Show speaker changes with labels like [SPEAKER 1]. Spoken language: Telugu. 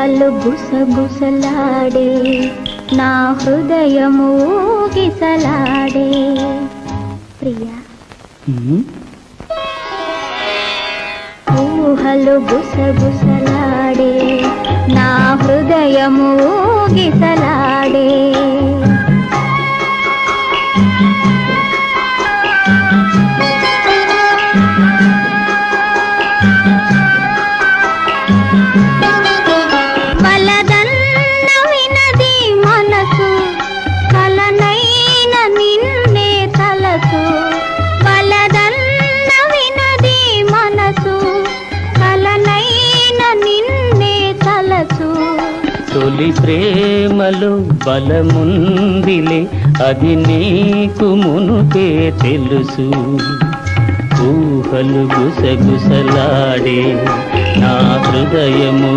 [SPEAKER 1] ఊహలు గుసగుసలాడే నా హృదయము ఊగిసలాడే ప్రియా ఊహలు గుసగుసలాడే నా హృదయము ఊగిసలాడే
[SPEAKER 2] తొలి ప్రేమలో బలముందిలే అది నీకు మునుపే తెలుసు ఊహలు గుసగుసలాడే నా హృదయము